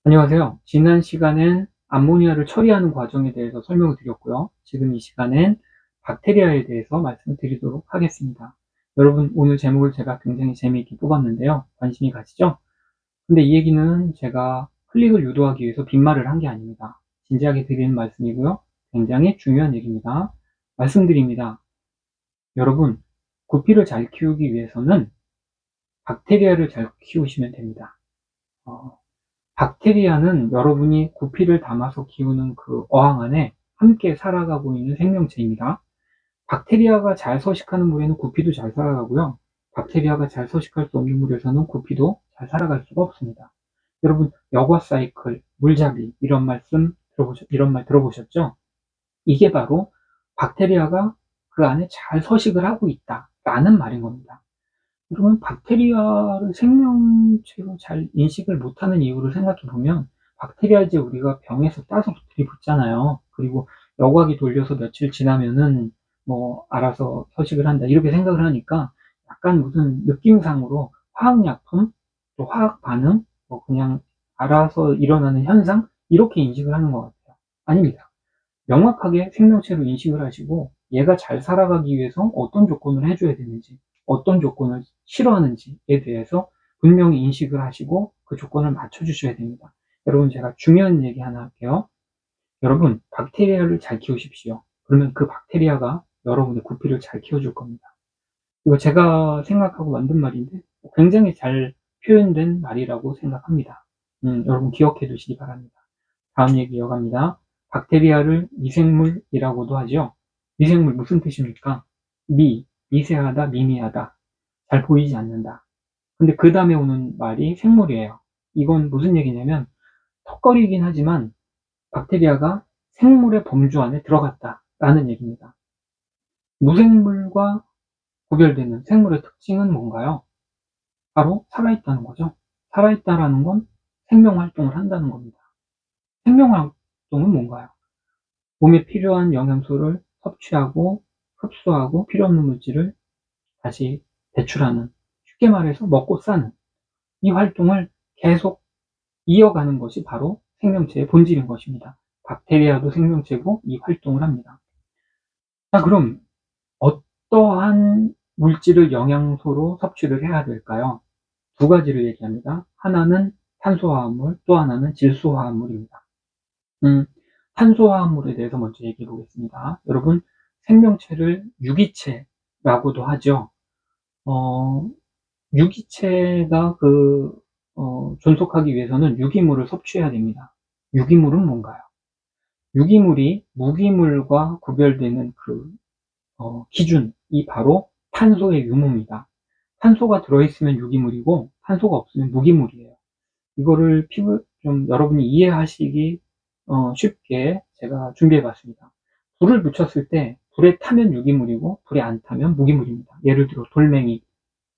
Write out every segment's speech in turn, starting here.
안녕하세요. 지난 시간엔 암모니아를 처리하는 과정에 대해서 설명을 드렸고요. 지금 이 시간엔 박테리아에 대해서 말씀을 드리도록 하겠습니다. 여러분, 오늘 제목을 제가 굉장히 재미있게 뽑았는데요. 관심이 가시죠? 근데 이 얘기는 제가 클릭을 유도하기 위해서 빈말을 한 게 아닙니다. 진지하게 드리는 말씀이고요. 굉장히 중요한 얘기입니다. 말씀드립니다. 여러분, 구피를 잘 키우기 위해서는 박테리아를 잘 키우시면 됩니다. 어, 박테리아는 여러분이 구피를 담아서 키우는 그 어항 안에 함께 살아가고 있는 생명체입니다. 박테리아가 잘 서식하는 물에는 구피도 잘 살아가고요. 박테리아가 잘 서식할 수 없는 물에서는 구피도 잘 살아갈 수가 없습니다. 여러분, 여과 사이클, 물잡이, 이런 말 들어보셨죠? 이게 바로 박테리아가 그 안에 잘 서식을 하고 있다라는 말인 겁니다. 그러면 박테리아를 생명체로 잘 인식을 못하는 이유를 생각해 보면, 박테리아 이제 우리가 병에서 따서 들이붓잖아요. 그리고 여과기 돌려서 며칠 지나면은 뭐 알아서 서식을 한다 이렇게 생각을 하니까, 약간 무슨 느낌상으로 화학약품, 또 화학 반응, 뭐 그냥 알아서 일어나는 현상 이렇게 인식을 하는 것 같아요. 아닙니다. 명확하게 생명체로 인식을 하시고, 얘가 잘 살아가기 위해서 어떤 조건을 해줘야 되는지, 어떤 조건을 싫어하는지에 대해서 분명히 인식을 하시고 그 조건을 맞춰주셔야 됩니다. 여러분, 제가 중요한 얘기 하나 할게요. 여러분, 박테리아를 잘 키우십시오. 그러면 그 박테리아가 여러분의 구피를 잘 키워줄 겁니다. 이거 제가 생각하고 만든 말인데 굉장히 잘 표현된 말이라고 생각합니다. 여러분 기억해 두시기 바랍니다. 다음 얘기 이어갑니다. 박테리아를 미생물이라고도 하죠. 미생물 무슨 뜻입니까? 미세하다, 미미하다, 잘 보이지 않는다. 근데 그 다음에 오는 말이 생물이에요. 이건 무슨 얘기냐면, 턱걸이긴 하지만 박테리아가 생물의 범주 안에 들어갔다라는 얘기입니다. 무생물과 구별되는 생물의 특징은 뭔가요? 바로 살아있다는 거죠. 살아있다라는 건 생명활동을 한다는 겁니다. 생명활동은 뭔가요? 몸에 필요한 영양소를 섭취하고 흡수하고 필요 없는 물질을 다시 배출하는, 쉽게 말해서 먹고 사는 이 활동을 계속 이어가는 것이 바로 생명체의 본질인 것입니다. 박테리아도 생명체고 이 활동을 합니다. 자, 그럼 어떠한 물질을 영양소로 섭취를 해야 될까요? 두 가지를 얘기합니다. 하나는 탄수화합물, 또 하나는 질소화합물입니다. 음, 탄수화합물에 대해서 먼저 얘기해 보겠습니다. 여러분, 생명체를 유기체라고도 하죠. 어, 유기체가 존속하기 위해서는 유기물을 섭취해야 됩니다. 유기물은 뭔가요? 유기물이 무기물과 구별되는 기준이 바로 탄소의 유무입니다. 탄소가 들어있으면 유기물이고, 탄소가 없으면 무기물이에요. 이거를 좀 여러분이 이해하시기 쉽게 제가 준비해 봤습니다. 불을 붙였을 때 불에 타면 유기물이고 불에 안 타면 무기물입니다. 예를 들어 돌멩이,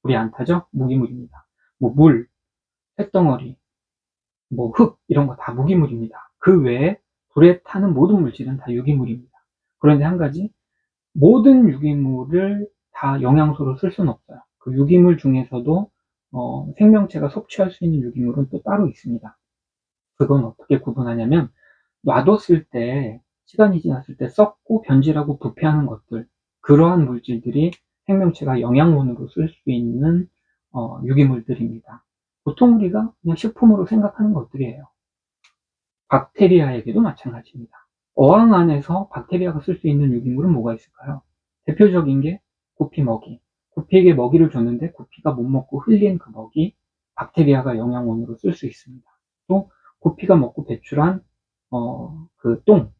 불이 안 타죠? 무기물입니다. 뭐 물, 쇳덩어리, 뭐 흙, 이런 거 다 무기물입니다. 그 외에 불에 타는 모든 물질은 다 유기물입니다. 그런데 한 가지, 모든 유기물을 다 영양소로 쓸 수는 없어요. 그 유기물 중에서도 생명체가 섭취할 수 있는 유기물은 또 따로 있습니다. 그건 어떻게 구분하냐면, 놔뒀을 때, 시간이 지났을 때 썩고 변질하고 부패하는 것들, 그러한 물질들이 생명체가 영양분으로 쓸 수 있는 유기물들입니다. 보통 우리가 그냥 식품으로 생각하는 것들이에요. 박테리아에게도 마찬가지입니다. 어항 안에서 박테리아가 쓸 수 있는 유기물은 뭐가 있을까요? 대표적인 게 구피 먹이. 구피에게 먹이를 줬는데 구피가 못 먹고 흘린 그 먹이, 박테리아가 영양원으로 쓸 수 있습니다. 또 구피가 먹고 배출한 그 똥,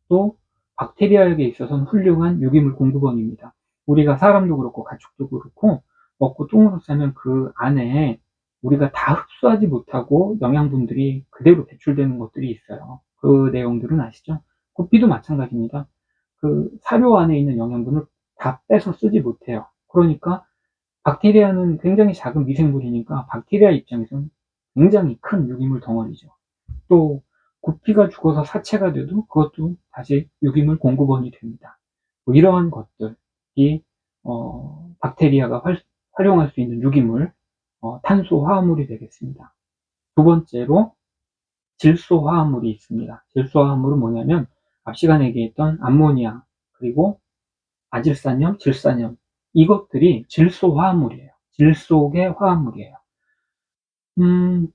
또 박테리아에게 있어서는 훌륭한 유기물 공급원입니다. 우리가 사람도 그렇고 가축도 그렇고 먹고 똥으로 싸면 그 안에 우리가 다 흡수하지 못하고 영양분들이 그대로 배출되는 것들이 있어요. 그 내용들은 아시죠? 구피도 마찬가지입니다. 그 사료 안에 있는 영양분을 다 빼서 쓰지 못해요. 그러니까 박테리아는 굉장히 작은 미생물이니까 박테리아 입장에서는 굉장히 큰 유기물 덩어리죠. 또 구피가 죽어서 사체가 돼도 그것도 다시 유기물 공급원이 됩니다. 뭐 이러한 것들이 박테리아가 활용할 수 있는 유기물, 탄소 화합물이 되겠습니다. 두 번째로 질소화합물이 있습니다. 질소화합물은 뭐냐면 앞 시간에 얘기했던 암모니아, 그리고 아질산염, 질산염, 이것들이 질소화합물이에요. 질속의 화합물이에요. 음,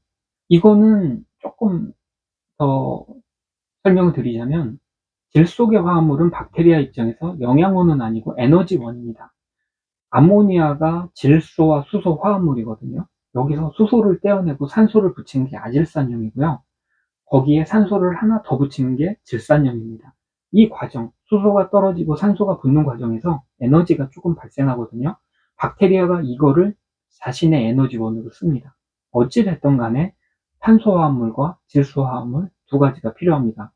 이거는 조금 더 설명을 드리자면, 질속의 화합물은 박테리아 입장에서 영양원은 아니고 에너지원입니다. 암모니아가 질소와 수소 화합물이거든요. 여기서 수소를 떼어내고 산소를 붙이는 게 아질산염이고요. 거기에 산소를 하나 더 붙이는 게 질산염입니다. 이 과정, 수소가 떨어지고 산소가 붙는 과정에서 에너지가 조금 발생하거든요. 박테리아가 이거를 자신의 에너지원으로 씁니다. 어찌됐든 간에 탄소화합물과 질소화합물 두 가지가 필요합니다.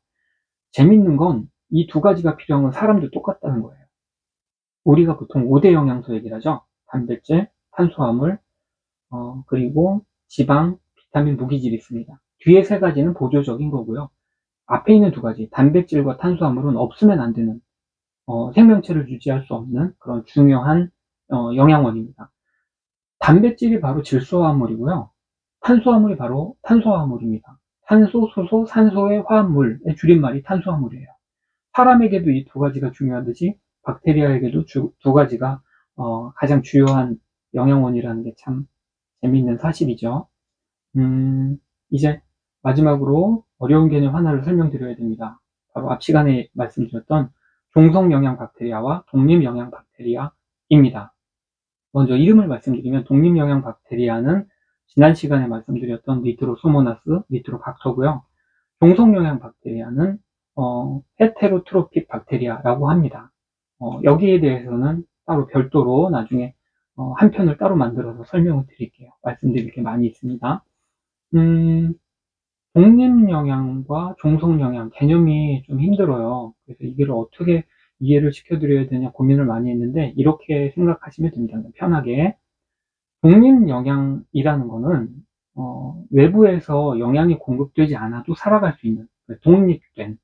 재밌는 건 이 두 가지가 필요한 건 사람도 똑같다는 거예요. 우리가 보통 5대 영양소 얘기를 하죠. 단백질, 탄수화물, 그리고 지방, 비타민, 무기질이 있습니다. 뒤에 세 가지는 보조적인 거고요. 앞에 있는 두 가지, 단백질과 탄수화물은 없으면 안 되는, 생명체를 유지할 수 없는 그런 중요한 영양원입니다. 단백질이 바로 질소화합물이고요. 탄수화물이 바로 탄소화합물입니다. 탄소, 수소, 산소의 화합물의 줄임말이 탄수화물이에요. 사람에게도 이 두 가지가 중요하듯이 박테리아에게도 두 가지가 가장 주요한 영양원이라는 게 참 재미있는 사실이죠. 이제 마지막으로 어려운 개념 하나를 설명드려야 됩니다. 바로 앞 시간에 말씀드렸던 종속영양 박테리아와 독립영양 박테리아입니다. 먼저 이름을 말씀드리면 독립영양 박테리아는 지난 시간에 말씀드렸던 니트로소모나스, 니트로박터고요. 종속영양 박테리아는 헤테로트로픽 박테리아라고 합니다. 여기에 대해서는 따로 별도로 나중에 한 편을 따로 만들어서 설명을 드릴게요. 말씀드릴 게 많이 있습니다. 독립영양과 종속영양 개념이 좀 힘들어요. 그래서 이걸 어떻게 이해를 시켜드려야 되냐 고민을 많이 했는데 이렇게 생각하시면 됩니다. 편하게. 독립영양이라는 거는 외부에서 영양이 공급되지 않아도 살아갈 수 있는 독립된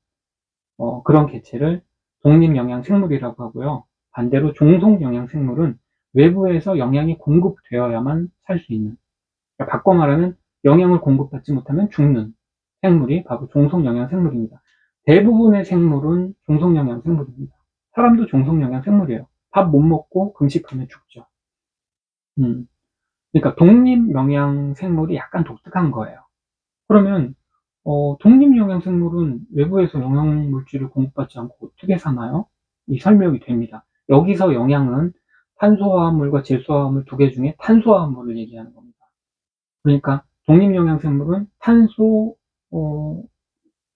그런 개체를 독립영양생물이라고 하고요. 반대로 종속영양생물은 외부에서 영양이 공급되어야만 살 수 있는, 그러니까 바꿔 말하면 영양을 공급받지 못하면 죽는 생물이 바로 종속영양생물입니다. 대부분의 생물은 종속영양생물입니다. 사람도 종속영양생물이에요. 밥 못 먹고 금식하면 죽죠. 그러니까 독립영양생물이 약간 독특한 거예요. 그러면 독립영양생물은 외부에서 영양물질을 공급받지 않고 어떻게 사나요? 이 설명이 됩니다. 여기서 영양은 탄소화합물과 질소화합물 두 개 중에 탄소화합물을 얘기하는 겁니다. 그러니까 독립영양생물은 탄소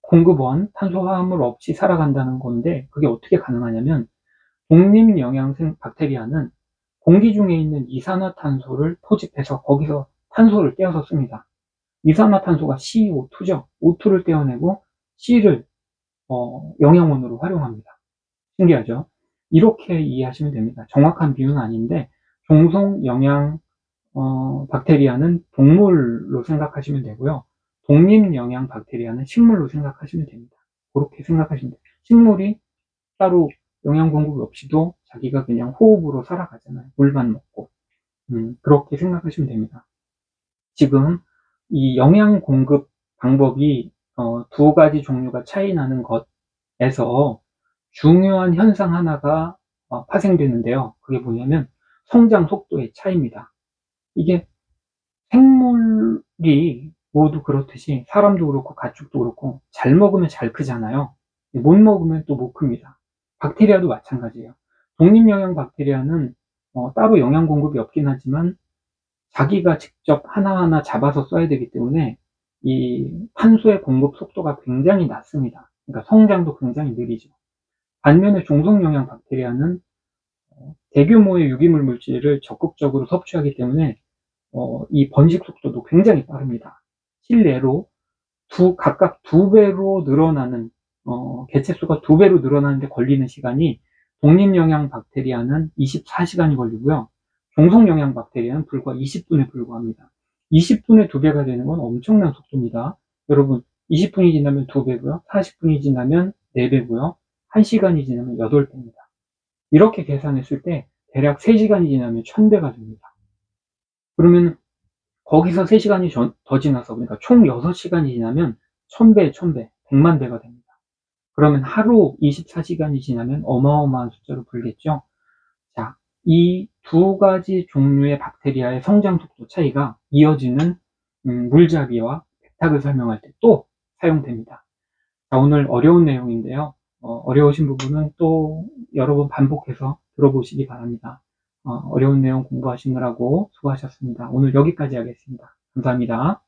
공급원, 탄소화합물 없이 살아간다는 건데 그게 어떻게 가능하냐면 독립영양생 박테리아는 공기 중에 있는 이산화탄소를 포집해서 거기서 탄소를 떼어서 씁니다. 이산화탄소가 CO2죠. O2를 떼어내고 C를 영양원으로 활용합니다. 신기하죠? 이렇게 이해하시면 됩니다. 정확한 비유는 아닌데 종속영양 박테리아는 동물로 생각하시면 되고요. 독립영양 박테리아는 식물로 생각하시면 됩니다. 그렇게 생각하시면 돼요. 식물이 따로 영양 공급 없이도 자기가 그냥 호흡으로 살아가잖아요. 물만 먹고. 그렇게 생각하시면 됩니다. 지금 이 영양 공급 방법이 두 가지 종류가 차이 나는 것에서 중요한 현상 하나가 파생되는데요. 그게 뭐냐면 성장 속도의 차이입니다. 이게 생물이 모두 그렇듯이 사람도 그렇고 가축도 그렇고 잘 먹으면 잘 크잖아요. 못 먹으면 또 못 큽니다. 박테리아도 마찬가지예요. 독립영양 박테리아는 따로 영양 공급이 없긴 하지만 자기가 직접 하나하나 잡아서 써야 되기 때문에 이 탄소의 공급 속도가 굉장히 낮습니다. 그러니까 성장도 굉장히 느리죠. 반면에 종속영양 박테리아는 대규모의 유기물 물질을 적극적으로 섭취하기 때문에 이 번식 속도도 굉장히 빠릅니다. 실내로 각각 두 배로 늘어나는 개체 수가 두 배로 늘어나는데 걸리는 시간이 독립영양 박테리아는 24시간이 걸리고요. 종속영양 박테리아는 불과 20분에 불과합니다. 20분에 두 배가 되는 건 엄청난 속도입니다. 여러분 20분이 지나면 두 배고요. 40분이 지나면 네 배고요. 1시간이 지나면 8배입니다. 이렇게 계산했을 때 대략 3시간이 지나면 1000배가 됩니다. 그러면 거기서 3시간이 더 지나서 그러니까 총 6시간이 지나면 1000배, 1000배, 100만 배가 됩니다. 그러면 하루 24시간이 지나면 어마어마한 숫자로 불겠죠. 자, 이 두 가지 종류의 박테리아의 성장 속도 차이가 이어지는 물잡이와 백탁을 설명할 때 또 사용됩니다. 자, 오늘 어려운 내용인데요. 어려우신 부분은 또 여러 번 반복해서 들어보시기 바랍니다. 어려운 내용 공부하시느라고 수고하셨습니다. 오늘 여기까지 하겠습니다. 감사합니다.